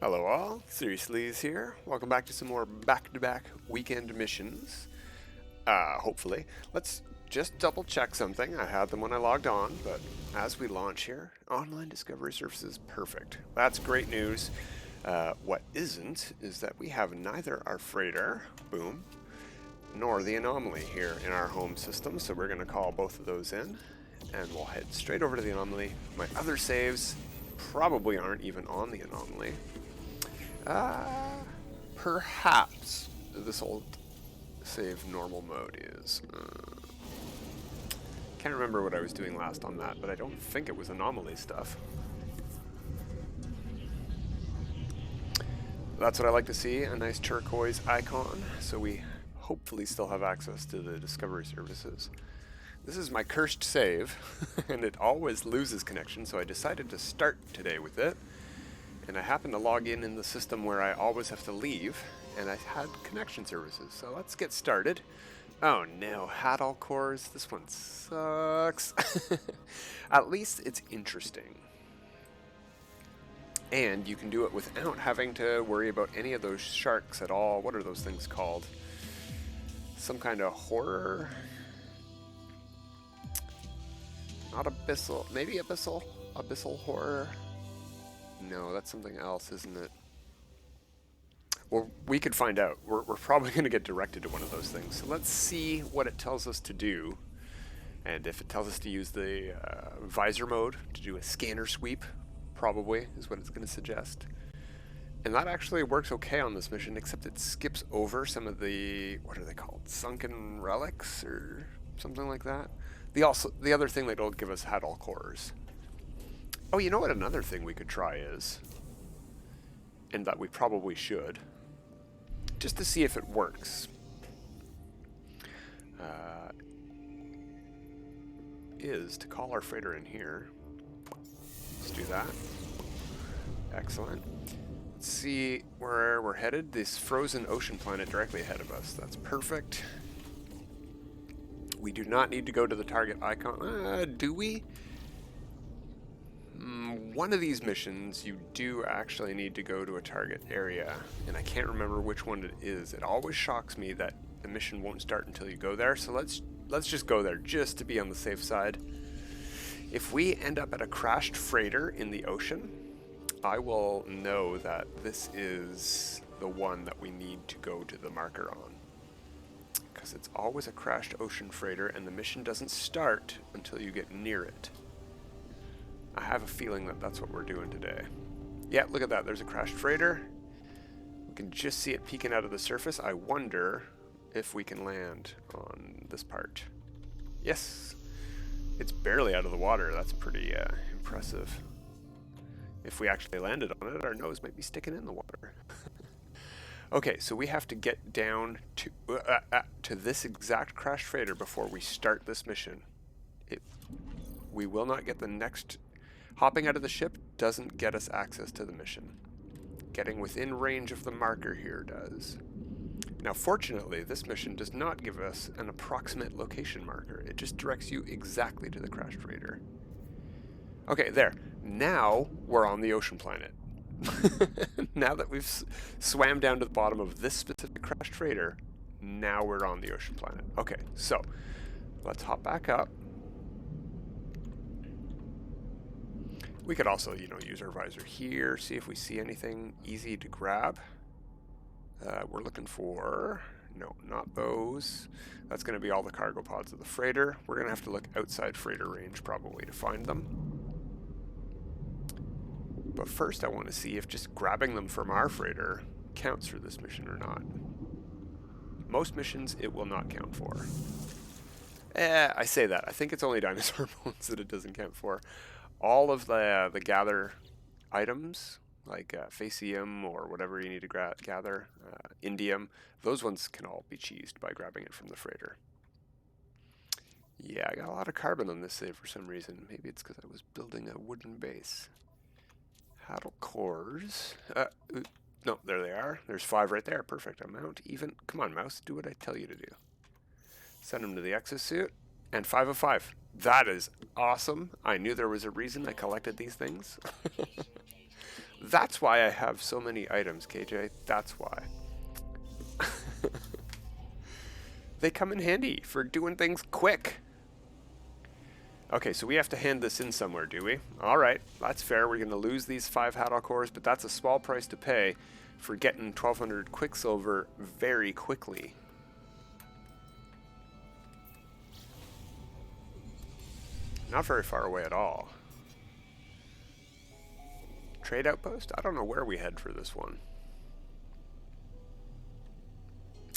Hello all, Seriously is here. Welcome back to some more back-to-back weekend missions. Hopefully. Let's just double check something. I had them when I logged on, but as we launch here, online discovery services perfect. That's great news. What isn't is that we have neither our freighter, boom, nor the anomaly here in our home system, so we're going to call both of those in, and we'll head straight over to the anomaly. My other saves probably aren't even on the anomaly. Perhaps this old save normal mode is. Can't remember what I was doing last on that, but I don't think it was anomaly stuff. That's what I like to see, a nice turquoise icon, so we hopefully still have access to the discovery services. This is my cursed save, and it always loses connection, so I decided to start today with it. And I happened to log in the system where I always have to leave, and I had connection services. So let's get started. Oh no, Hadal Cores, this one sucks. At least it's interesting. And you can do it without having to worry about any of those sharks at all. What are those things called? Some kind of horror? Not Abyssal, maybe Abyssal Horror? No, that's something else, isn't it? Well, we could find out. We're probably going to get directed to one of those things. So let's see what it tells us to do. And if it tells us to use the visor mode to do a scanner sweep, probably is what it's going to suggest. And that actually works okay on this mission, except it skips over some of the, what are they called? Sunken relics or something like that. The other thing that'll give us Hadal Cores. Oh, you know what another thing we could try is, and that we probably should, just to see if it works, is to call our freighter in here. Let's do that. Excellent. Let's see where we're headed. This frozen ocean planet directly ahead of us. That's perfect. We do not need to go to the target icon. Do we? One of these missions, you do actually need to go to a target area, and I can't remember which one it is. It always shocks me that the mission won't start until you go there, so let's just go there just to be on the safe side. If we end up at a crashed freighter in the ocean, I will know that this is the one that we need to go to the marker on, because it's always a crashed ocean freighter, and the mission doesn't start until you get near it. I have a feeling that that's what we're doing today. Yeah, look at that. There's a crashed freighter. We can just see it peeking out of the surface. I wonder if we can land on this part. Yes. It's barely out of the water. That's pretty impressive. If we actually landed on it, our nose might be sticking in the water. Okay, so we have to get down to this exact crashed freighter before we start this mission. We will not get the next... Hopping out of the ship doesn't get us access to the mission. Getting within range of the marker here does. Now, fortunately, this mission does not give us an approximate location marker. It just directs you exactly to the crashed freighter. Okay, there. Now we're on the ocean planet. Now that we've swam down to the bottom of this specific crashed freighter, now we're on the ocean planet. Okay, so let's hop back up. We could also, use our visor here, see if we see anything easy to grab. We're looking for, no, not those. That's going to be all the cargo pods of the freighter. We're going to have to look outside freighter range probably to find them. But first I want to see if just grabbing them from our freighter counts for this mission or not. Most missions it will not count for. I say that. I think it's only dinosaur bones that it doesn't count for. All of the gather items, like facium or whatever you need to gather, indium, those ones can all be cheesed by grabbing it from the freighter. Yeah, I got a lot of carbon on this save for some reason. Maybe it's because I was building a wooden base. Hadal Cores. No, there they are. There's 5 right there. Perfect. Amount, even. Come on, mouse. Do what I tell you to do. Send them to the exosuit. And 5 of 5. That is awesome. I knew there was a reason I collected these things. That's why I have so many items, KJ. That's why. They come in handy for doing things quick. Okay, so we have to hand this in somewhere, do we? Alright, that's fair. We're going to lose these 5 Hadal Cores, but that's a small price to pay for getting 1200 Quicksilver very quickly. Not very far away at all. Trade outpost? I don't know where we head for this one.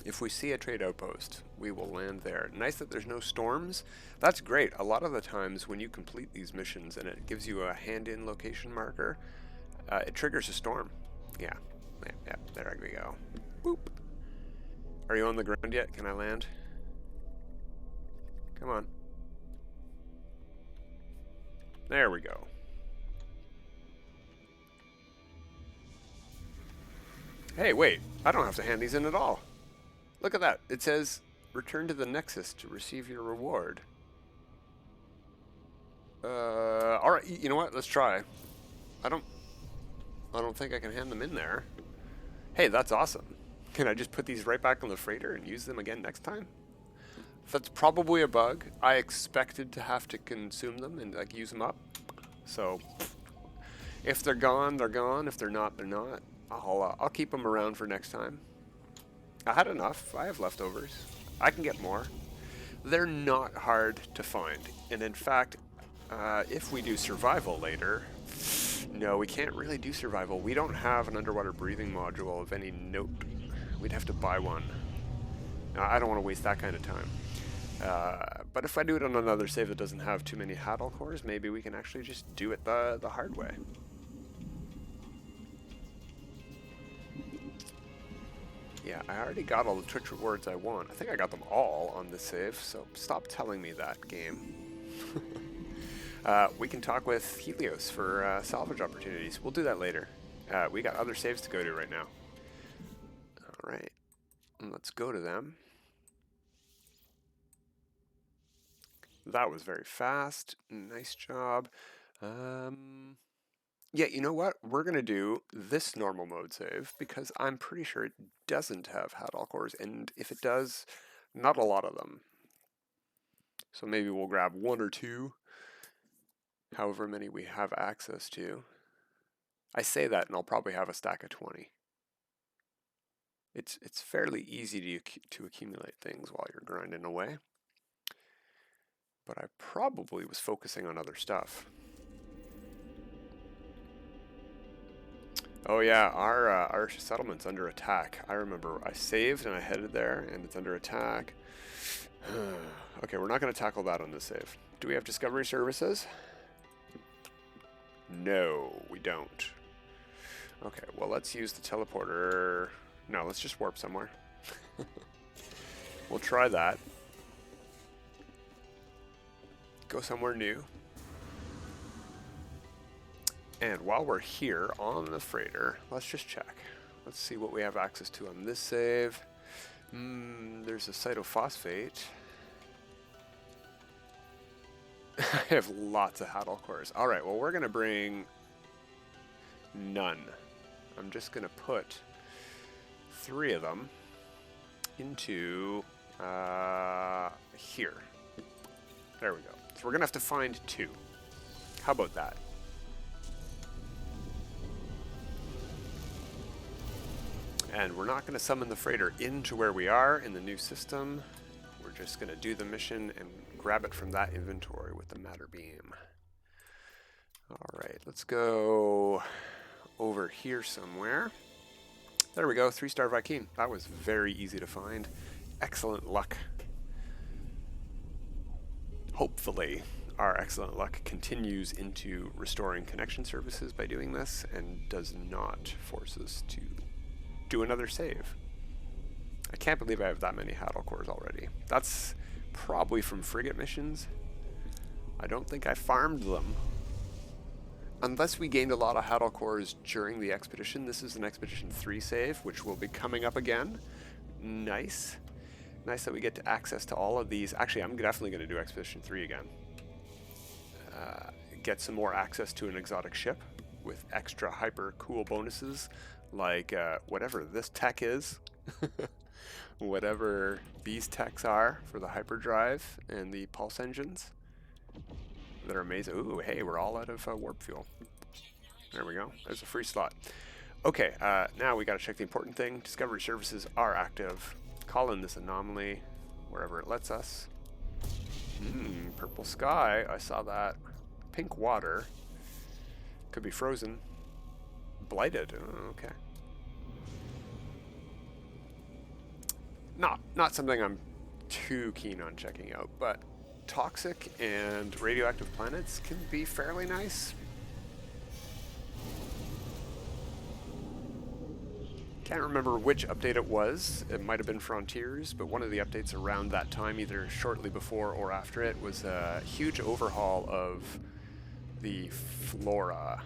If we see a trade outpost, we will land there. Nice that there's no storms. That's great. A lot of the times when you complete these missions and it gives you a hand-in location marker, it triggers a storm. Yeah, there we go. Boop. Are you on the ground yet? Can I land? Come on. There we go. Hey, wait. I don't have to hand these in at all. Look at that. It says, return to the Nexus to receive your reward. Alright, you know what? Let's try. I don't think I can hand them in there. Hey, that's awesome. Can I just put these right back on the freighter and use them again next time? That's probably a bug. I expected to have to consume them and like use them up. So, if they're gone, they're gone. If they're not, they're not. I'll keep them around for next time. I had enough. I have leftovers. I can get more. They're not hard to find. And in fact, if we do survival later, no, we can't really do survival. We don't have an underwater breathing module of any note. We'd have to buy one. I don't want to waste that kind of time. But if I do it on another save that doesn't have too many Hadal Cores, maybe we can actually just do it the hard way. Yeah, I already got all the Twitch rewards I want. I think I got them all on this save, so stop telling me that, game. We can talk with Helios for salvage opportunities. We'll do that later. We got other saves to go to right now. Alright, let's go to them. That was very fast. Nice job. Yeah, you know what? We're going to do this normal mode save because I'm pretty sure it doesn't have Hadal Cores, and if it does, not a lot of them. So maybe we'll grab 1 or 2, however many we have access to. I say that and I'll probably have a stack of 20. It's fairly easy to accumulate things while you're grinding away. But I probably was focusing on other stuff. Oh yeah, our settlement's under attack. I remember I saved and I headed there and it's under attack. Okay, we're not going to tackle that on this save. Do we have discovery services? No, we don't. Okay, well let's use the teleporter. No, let's just warp somewhere. We'll try that. Go somewhere new. And while we're here on the freighter, let's just check. Let's see what we have access to on this save. There's a cytophosphate. I have lots of Hadal Cores. Alright, well we're going to bring none. I'm just going to put 3 of them into here. There we go. So we're going to have to find 2. How about that? And we're not going to summon the freighter into where we are in the new system. We're just going to do the mission and grab it from that inventory with the matter beam. Alright, let's go over here somewhere. There we go, 3-star Vy'keen. That was very easy to find. Excellent luck. Hopefully, our excellent luck continues into restoring connection services by doing this and does not force us to do another save. I can't believe I have that many Hadal Cores already. That's probably from frigate missions. I don't think I farmed them. Unless we gained a lot of Hadal Cores during the expedition. This is an Expedition 3 save, which will be coming up again. Nice. Nice that we get to access to all of these. Actually, I'm definitely going to do Expedition 3 again. Get some more access to an exotic ship with extra hyper cool bonuses, like whatever this tech is, whatever these techs are for the hyperdrive and the pulse engines. That are amazing. Ooh, hey, we're all out of warp fuel. There we go. There's a free slot. Okay, now we gotta check the important thing. Discovery services are active. Call in this anomaly wherever it lets us. Purple sky. I saw that. Pink water. Could be frozen. Blighted. Oh, okay. Not something I'm too keen on checking out, but toxic and radioactive planets can be fairly nice. Can't remember which update it was. It might have been Frontiers, but one of the updates around that time, either shortly before or after it, was a huge overhaul of the flora.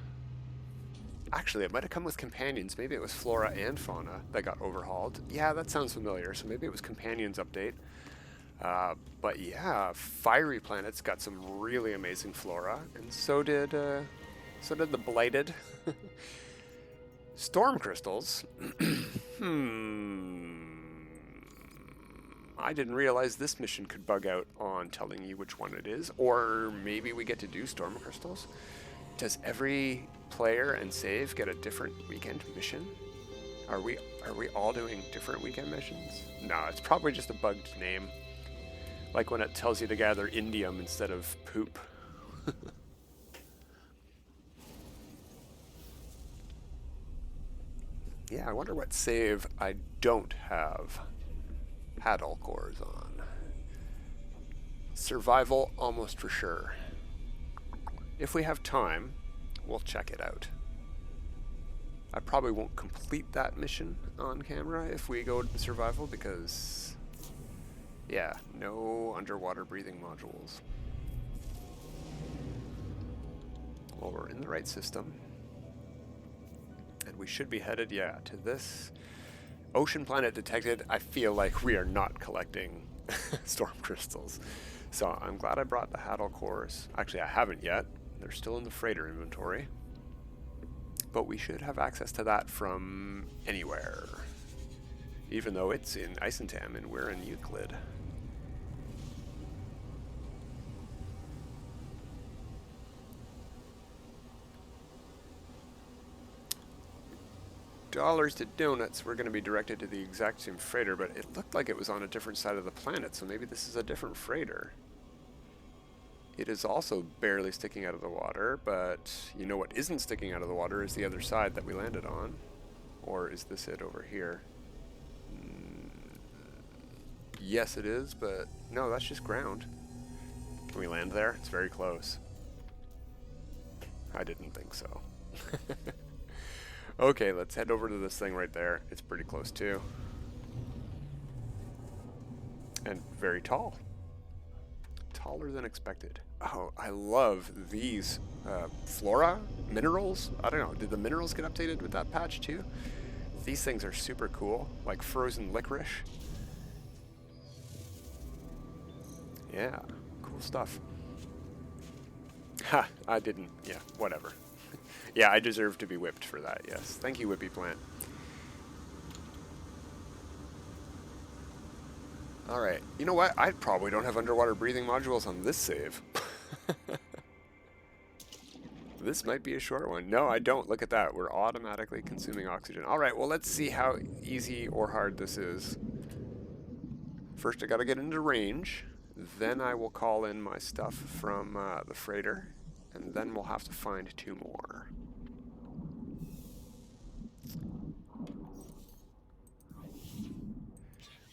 Actually, it might have come with companions. Maybe it was flora and fauna that got overhauled. Yeah, that sounds familiar. So maybe it was companions update. But yeah, fiery planets got some really amazing flora, and so did the blighted. Storm crystals. I didn't realize this mission could bug out on telling you which one it is, or maybe we get to do storm crystals. Does every player and save get a different weekend mission? Are we all doing different weekend missions? No, it's probably just a bugged name. Like when it tells you to gather indium instead of poop. Yeah, I wonder what save I don't have Hadal Cores on. Survival, almost for sure. If we have time, we'll check it out. I probably won't complete that mission on camera if we go to survival because, yeah, no underwater breathing modules. Well, we're in the right system. And we should be headed, yeah, to this ocean planet detected. I feel like we are not collecting storm crystals. So I'm glad I brought the Hadal Cores. Actually, I haven't yet. They're still in the freighter inventory. But we should have access to that from anywhere. Even though it's in Isentam and we're in Euclid. Dollars to donuts, we're going to be directed to the exact same freighter, but it looked like it was on a different side of the planet, so maybe this is a different freighter. It is also barely sticking out of the water, but you know what isn't sticking out of the water is the other side that we landed on. Or is this it over here? Yes, it is, but no, that's just ground. Can we land there? It's very close. I didn't think so. Okay, let's head over to this thing right there. It's pretty close too. And very tall. Taller than expected. Oh, I love these flora, minerals. I don't know, did the minerals get updated with that patch too? These things are super cool, like frozen licorice. Yeah, cool stuff. Ha, I didn't, yeah, whatever. Yeah, I deserve to be whipped for that, yes. Thank you, Whippy Plant. Alright, you know what? I probably don't have underwater breathing modules on this save. This might be a short one. No, I don't. Look at that. We're automatically consuming oxygen. Alright, well, let's see how easy or hard this is. First, I gotta get into range. Then I will call in my stuff from the freighter. And then we'll have to find 2 more.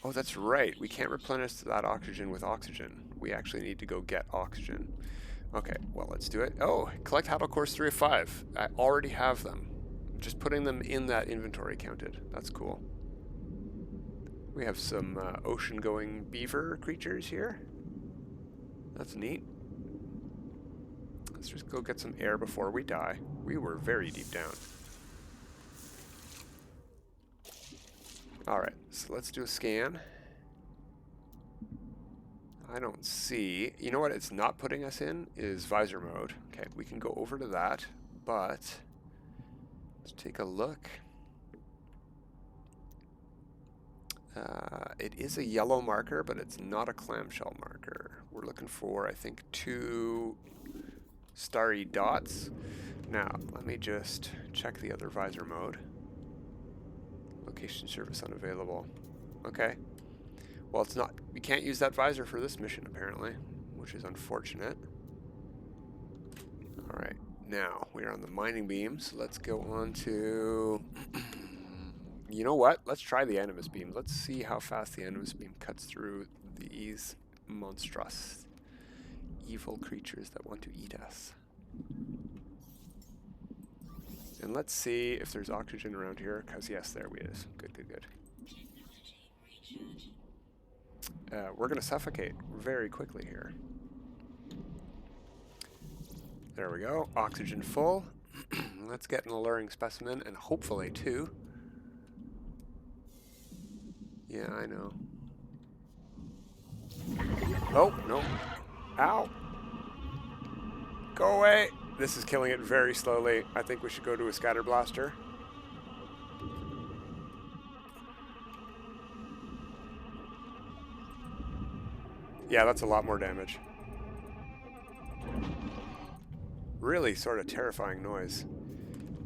Oh, that's right. We can't replenish that oxygen with oxygen. We actually need to go get oxygen. Okay, well, let's do it. Oh, collect Hadal Cores 3 of 5. I already have them. Just putting them in that inventory counted. That's cool. We have some ocean-going beaver creatures here. That's neat. Let's just go get some air before we die. We were very deep down. Alright, so let's do a scan. I don't see... You know what it's not putting us in? Is visor mode. Okay, we can go over to that, but... Let's take a look. It is a yellow marker, but it's not a clamshell marker. We're looking for, I think, 2 starry dots. Now, let me just check the other visor mode. Location service unavailable. Okay. Well, it's not, we can't use that visor for this mission, apparently, which is unfortunate. Alright, now, we are on the mining beam, so let's go on to... You know what? Let's try the animus beam. Let's see how fast the animus beam cuts through these monstrous, evil creatures that want to eat us. And let's see if there's oxygen around here, because yes, there we is. Good, good, good. We're going to suffocate very quickly here. There we go. Oxygen full. Let's get an alluring specimen, and hopefully 2. Yeah, I know. Oh, no. Ow. Go away. This is killing it very slowly. I think we should go to a scatter blaster. Yeah, that's a lot more damage. Really sort of terrifying noise.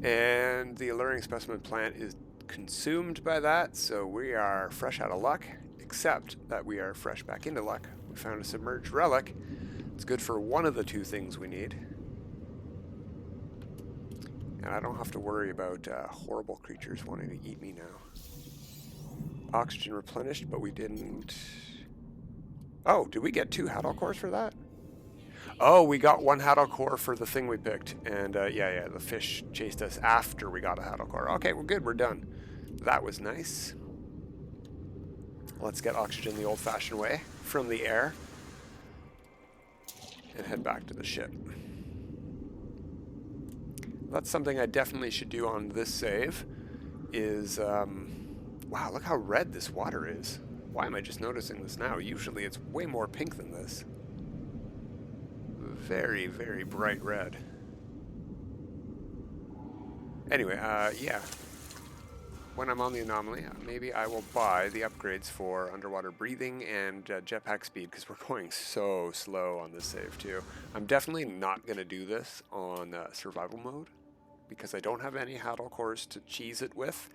And the alluring specimen plant is consumed by that, so we are fresh out of luck, except that we are fresh back into luck. We found a submerged relic. It's good for one of the 2 things we need. And I don't have to worry about horrible creatures wanting to eat me now. Oxygen replenished, but we didn't... Oh, did we get 2 Hadal Cores for that? Oh, we got 1 Hadal Core for the thing we picked. And yeah, the fish chased us after we got a Hadal Core. Okay, we're good, we're done. That was nice. Let's get oxygen the old-fashioned way from the air and head back to the ship. That's something I definitely should do on this save is, wow, look how red this water is. Why am I just noticing this now? Usually it's way more pink than this. Very, very bright red. Anyway, yeah. When I'm on the anomaly, maybe I will buy the upgrades for underwater breathing and jetpack speed, because we're going so slow on this save too. I'm definitely not going to do this on survival mode, because I don't have any Hadal Cores to cheese it with,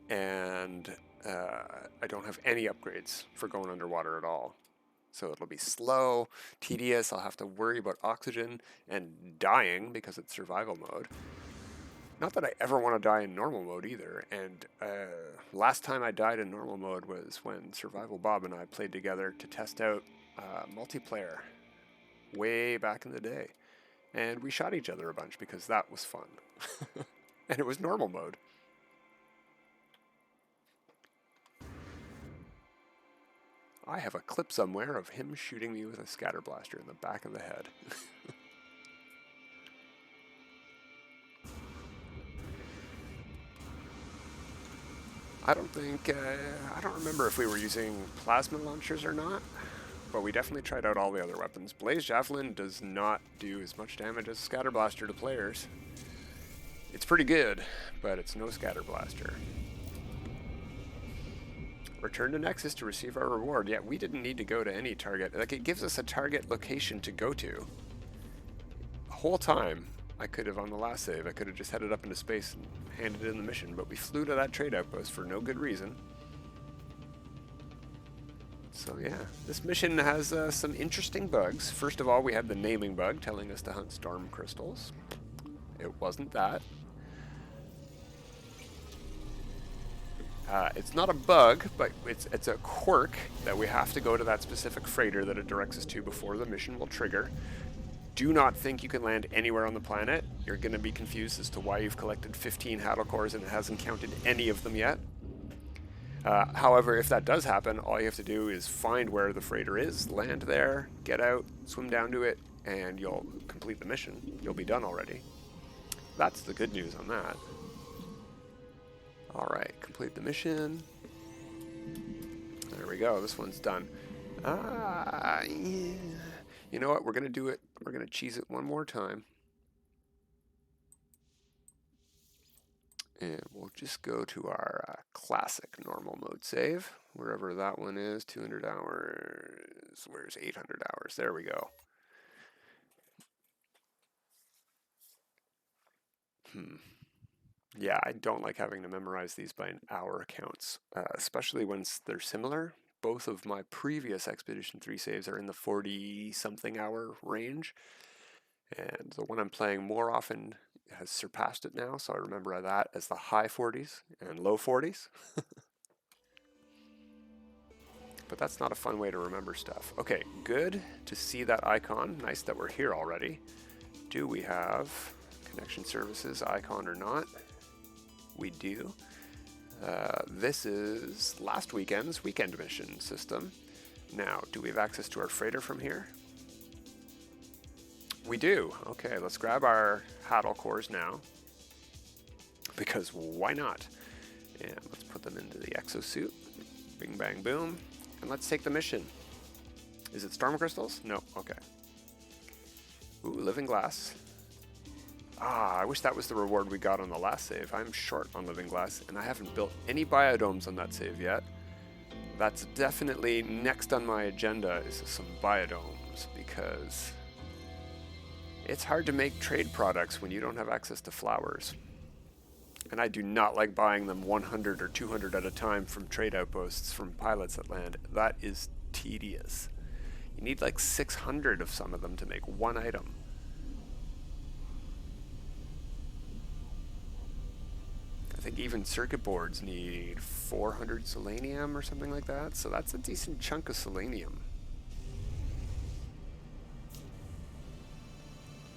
and I don't have any upgrades for going underwater at all. So it'll be slow, tedious, I'll have to worry about oxygen and dying because it's survival mode. Not that I ever want to die in normal mode either, and last time I died in normal mode was when Survival Bob and I played together to test out multiplayer way back in the day. And we shot each other a bunch because that was fun. And it was normal mode. I have a clip somewhere of him shooting me with a scatter blaster in the back of the head. I don't think, I don't remember if we were using plasma launchers or not, but we definitely tried out all the other weapons. Blaze Javelin does not do as much damage as Scatter Blaster to players. It's pretty good, but it's no Scatter Blaster. Return to Nexus to receive our reward. Yeah, we didn't need to go to any target. Like, it gives us a target location to go to. The whole time, I could have, on the last save, I could have just headed up into space and handed in the mission, but we flew to that trade outpost for no good reason. So yeah, this mission has some interesting bugs. First of all, we had the naming bug telling us to hunt storm crystals. It wasn't that. It's not a bug, but it's a quirk that we have to go to that specific freighter that it directs us to before the mission will trigger. Do not think you can land anywhere on the planet. You're going to be confused as to why you've collected 15 Hadal Cores and it hasn't counted any of them yet. However, if that does happen, all you have to do is find where the freighter is, land there, get out, swim down to it, and you'll complete the mission. You'll be done already. That's the good news on that. Alright, complete the mission. There we go, this one's done. Yeah. You know what, we're going to do it. We're going to cheese it one more time. And we'll just go to our classic normal mode save, wherever that one is, 200 hours, where's 800 hours? There we go. Yeah, I don't like having to memorize these by hour counts, especially when they're similar. Both of my previous Expedition 3 saves are in the 40-something hour range, and the one I'm playing more often has surpassed it now, so I remember that as the high 40s and low 40s. But that's not a fun way to remember stuff. Okay, good to see that icon. Nice that we're here already. Do we have connection services icon or not? We do. This is last weekend's weekend mission system. Now, do we have access to our freighter from here? We do. Okay, let's grab our Hadal Cores now, because why not? And let's put them into the exosuit. Bing, bang, boom. And let's take the mission. Is it storm crystals? No. Okay. Ooh, living glass. Ah, I wish that was the reward we got on the last save. I'm short on living glass, and I haven't built any biodomes on that save yet. That's definitely next on my agenda, is some biodomes, because it's hard to make trade products when you don't have access to flowers. And I do not like buying them 100 or 200 at a time from trade outposts from pilots that land. That is tedious. You need like 600 of some of them to make one item. I think even circuit boards need 400 selenium or something like that, so that's a decent chunk of selenium.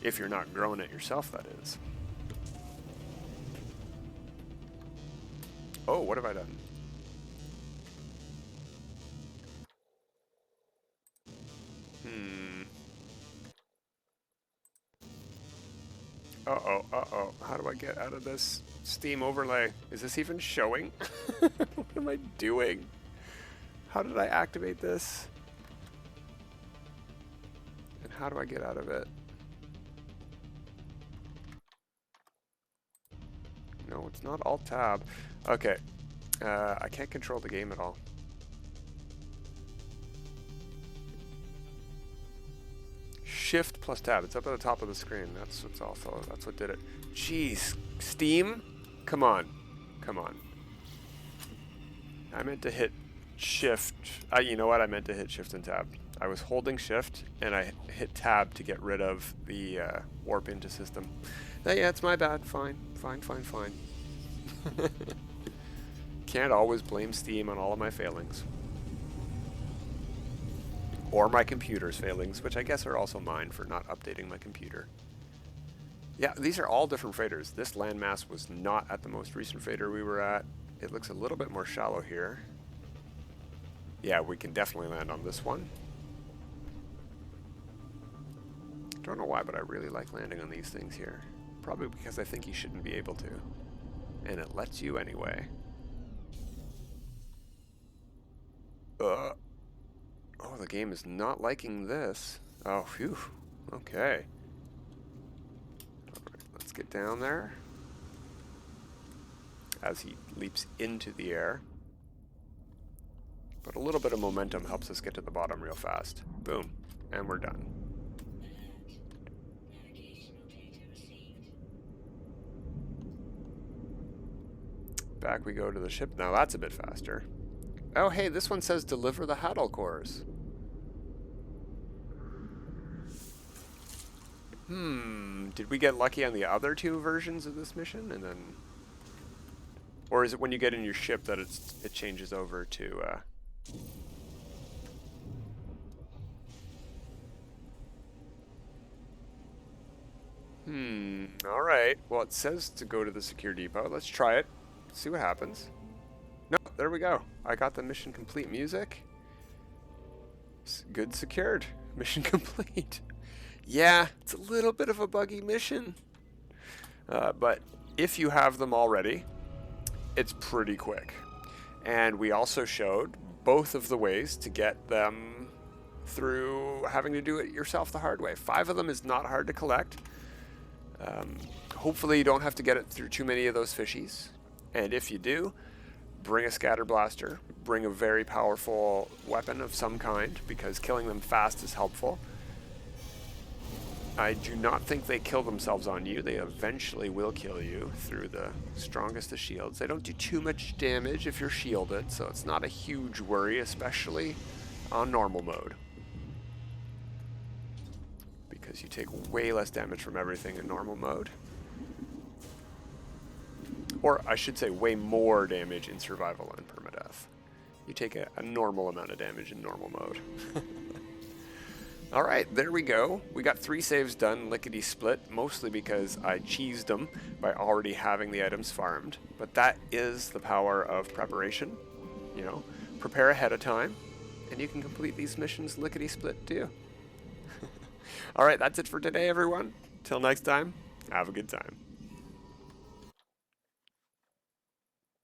If you're not growing it yourself, that is. Oh, what have I done? Uh-oh, uh-oh. How do I get out of this Steam overlay? Is this even showing? What am I doing? How did I activate this? And how do I get out of it? No, it's not Alt-Tab. Okay. I can't control the game at all. Shift plus tab. It's up at the top of the screen. That's what did it. Jeez, Steam, come on, come on. I meant to hit Shift. You know what? I meant to hit Shift and Tab. I was holding Shift and I hit Tab to get rid of the warp into system. Yeah, it's my bad. Fine. Can't always blame Steam on all of my failings. Or my computer's failings, which I guess are also mine for not updating my computer. Yeah, these are all different freighters. This landmass was not at the most recent freighter we were at. It looks a little bit more shallow here. Yeah, we can definitely land on this one. Don't know why, but I really like landing on these things here. Probably because I think you shouldn't be able to. And it lets you anyway. Oh, the game is not liking this. Oh, phew. Okay. Alright, let's get down there. As he leaps into the air. But a little bit of momentum helps us get to the bottom real fast. Boom. And we're done. Back we go to the ship. Now that's a bit faster. Oh, hey, this one says deliver the Hadal Cores. Did we get lucky on the other two versions of this mission, and then, or is it when you get in your ship that it changes over to? All right. Well, it says to go to the secure depot. Let's try it. See what happens. No, there we go. I got the mission complete music. Good secured. Mission complete. Yeah, it's a little bit of a buggy mission. But if you have them already, it's pretty quick. And we also showed both of the ways to get them through having to do it yourself the hard way. 5 of them is not hard to collect. Hopefully you don't have to get it through too many of those fishies. And if you do, bring a scatter blaster. Bring a very powerful weapon of some kind, because killing them fast is helpful. I do not think they kill themselves on you. They eventually will kill you through the strongest of shields. They don't do too much damage if you're shielded, so it's not a huge worry, especially on normal mode. Because you take way less damage from everything in normal mode. Or I should say way more damage in survival and permadeath. You take a normal amount of damage in normal mode. Alright, there we go. We got 3 saves done, lickety-split, mostly because I cheesed them by already having the items farmed. But that is the power of preparation. You know, prepare ahead of time, and you can complete these missions lickety-split too. Alright, that's it for today, everyone. Till next time, have a good time.